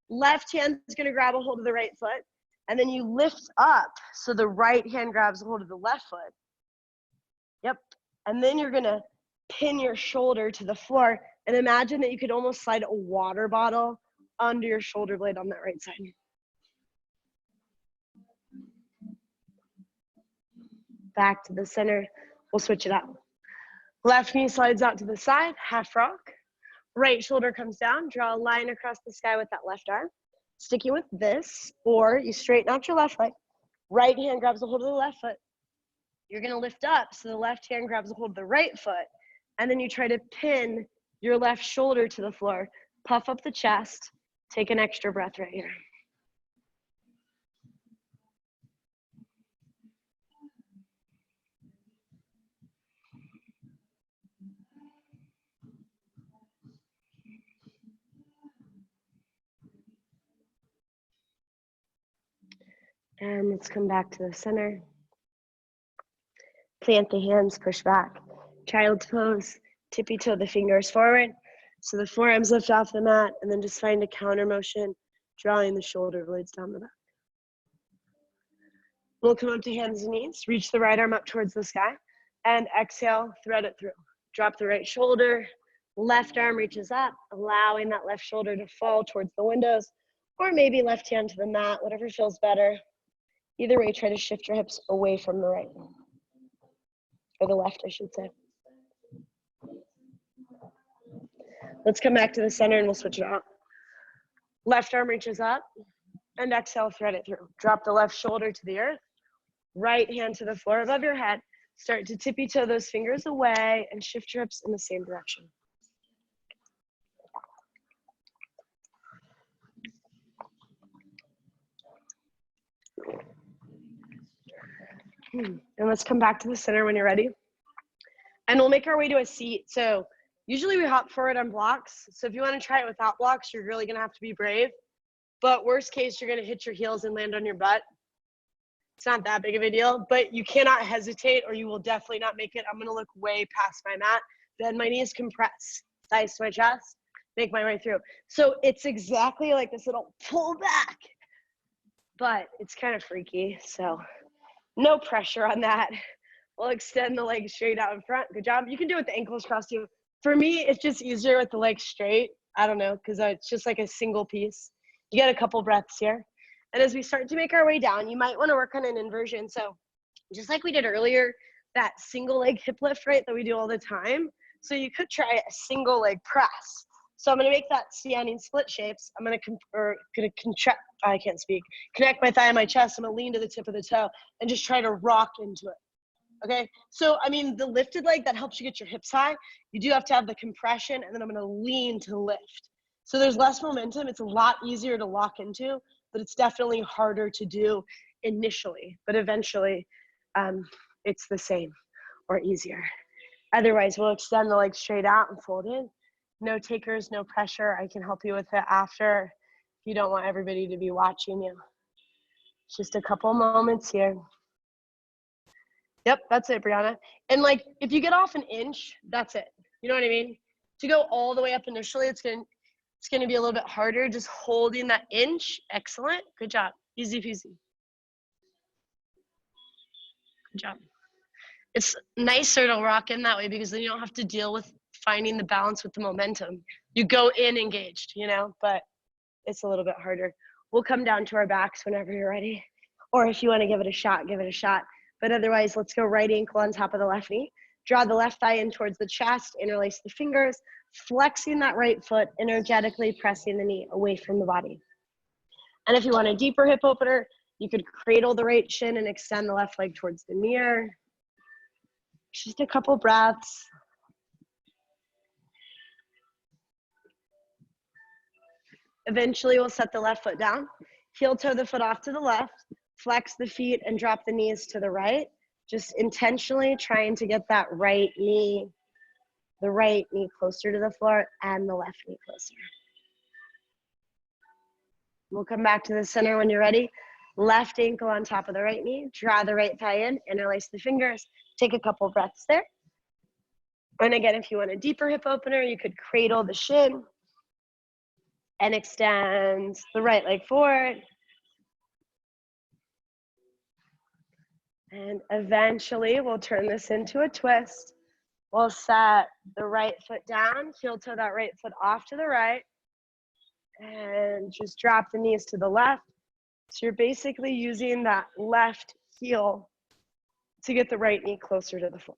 Left hand is going to grab a hold of the right foot. And then you lift up so the right hand grabs a hold of the left foot. Yep. And then you're going to pin your shoulder to the floor and imagine that you could almost slide a water bottle under your shoulder blade on that right side. Back to the center. We'll switch it out. Left knee slides out to the side, half rock. Right shoulder comes down. Draw a line across the sky with that left arm. Sticking with this, or you straighten out your left leg. Right hand grabs a hold of the left foot. You're going to lift up so the left hand grabs a hold of the right foot. And then you try to pin your left shoulder to the floor. Puff up the chest. Take an extra breath right here. And let's come back to the center. Plant the hands, push back. Child's pose, tippy toe the fingers forward. So the forearms lift off the mat, and then just find a counter motion, drawing the shoulder blades down the back. We'll come up to hands and knees, reach the right arm up towards the sky, and exhale, thread it through. Drop the right shoulder, left arm reaches up, allowing that left shoulder to fall towards the windows, or maybe left hand to the mat, whatever feels better. Either way, try to shift your hips away from the right, or the left, I should say. Let's come back to the center and we'll switch it out. Left arm reaches up, and exhale, thread it through. Drop the left shoulder to the earth, right hand to the floor above your head. Start to tippy toe those fingers away and shift your hips in the same direction. And let's come back to the center when you're ready. And we'll make our way to a seat. So usually we hop forward on blocks. So if you want to try it without blocks, you're really going to have to be brave. But worst case, you're going to hit your heels and land on your butt. It's not that big of a deal, but you cannot hesitate or you will definitely not make it. I'm going to look way past my mat. Then my knees compress, thighs to my chest, make my way through. So it's exactly like this little pull back, but it's kind of freaky. So no pressure on that. We'll extend the legs straight out in front. Good job. You can do it with the ankles crossed too. For me, it's just easier with the legs straight. I don't know, because it's just like a single piece. You get a couple breaths here. And as we start to make our way down, you might want to work on an inversion. So just like we did earlier, that single leg hip lift, right, that we do all the time. So you could try a single leg press. So I'm going to make that standing split shapes. I'm going to contract, I can't speak, connect my thigh and my chest. I'm going to lean to the tip of the toe and just try to rock into it. Okay, so I mean, the lifted leg, that helps you get your hips high. You do have to have the compression, and then I'm going to lean to lift. So there's less momentum. It's a lot easier to lock into, but it's definitely harder to do initially. But eventually, it's the same. or easier. Otherwise, we'll extend the legs straight out and fold in. No takers, no pressure. I can help you with it after if you don't want everybody to be watching you. Just a couple moments here. Yep, that's it, Brianna. And like, if you get off an inch, that's it. You know what I mean? To go all the way up initially, it's gonna be a little bit harder. Just holding that inch. Excellent. Good job. Easy peasy. Good job. It's nicer to rock in that way because then you don't have to deal with finding the balance with the momentum. You go in engaged, you know, but it's a little bit harder. We'll come down to our backs whenever you're ready. Or if you want to give it a shot, give it a shot. But otherwise, let's go right ankle on top of the left knee. Draw the left thigh in towards the chest, interlace the fingers, flexing that right foot, energetically pressing the knee away from the body. And if you want a deeper hip opener, you could cradle the right shin and extend the left leg towards the mirror. Just a couple breaths. Eventually, we'll set the left foot down, heel toe the foot off to the left, flex the feet and drop the knees to the right. Just intentionally trying to get that right knee, the right knee closer to the floor and the left knee closer. We'll come back to the center when you're ready. Left ankle on top of the right knee, draw the right thigh in, interlace the fingers, take a couple breaths there. And again, if you want a deeper hip opener, you could cradle the shin and extend the right leg forward. And eventually we'll turn this into a twist. We'll set the right foot down, heel toe that right foot off to the right, and just drop the knees to the left. So you're basically using that left heel to get the right knee closer to the floor.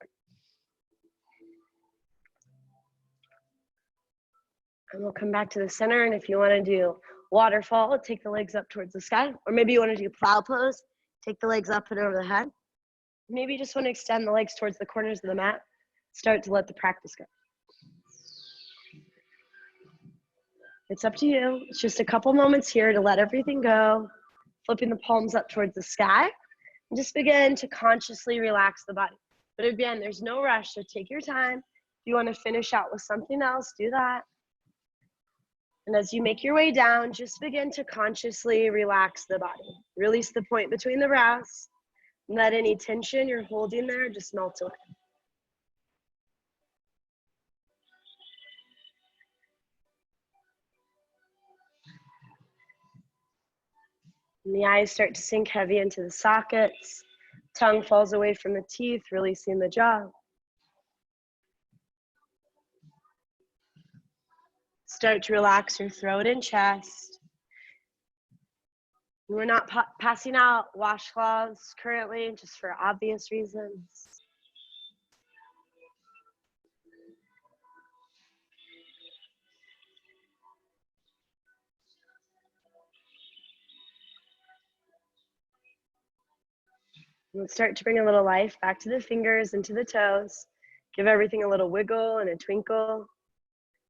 And we'll come back to the center, and if you want to do waterfall, take the legs up towards the sky, or maybe you want to do plow pose, take the legs up and over the head. Maybe you just want to extend the legs towards the corners of the mat, start to let the practice go. It's up to you. It's just a couple moments here to let everything go, flipping the palms up towards the sky, and just begin to consciously relax the body. But again, there's no rush, so take your time. If you want to finish out with something else, do that. And as you make your way down, just begin to consciously relax the body. Release the point between the brows. Let any tension you're holding there just melt away. And the eyes start to sink heavy into the sockets. Tongue falls away from the teeth, releasing the jaw. Start to relax your throat and chest. We're not passing out washcloths currently, just for obvious reasons. Let's start to bring a little life back to the fingers and to the toes. Give everything a little wiggle and a twinkle.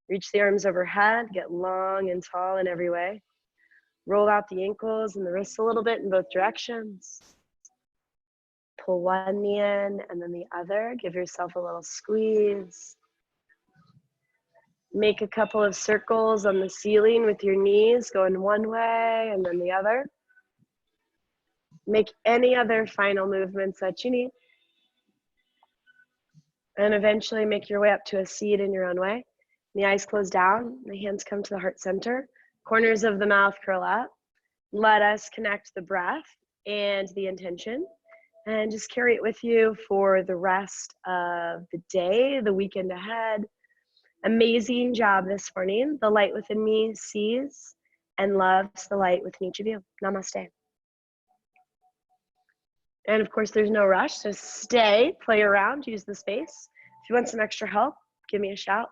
Reach the arms overhead, get long and tall in every way. Roll out the ankles and the wrists a little bit in both directions. Pull one knee in and then the other. Give yourself a little squeeze. Make a couple of circles on the ceiling with your knees going one way and then the other. Make any other final movements that you need. And eventually make your way up to a seat in your own way. The eyes close down, the hands come to the heart center. Corners of the mouth curl up. Let us connect the breath and the intention. And just carry it with you for the rest of the day, the weekend ahead. Amazing job this morning. The light within me sees and loves the light within each of you. Namaste. And of course, there's no rush, so stay, play around, use the space. If you want some extra help, give me a shout.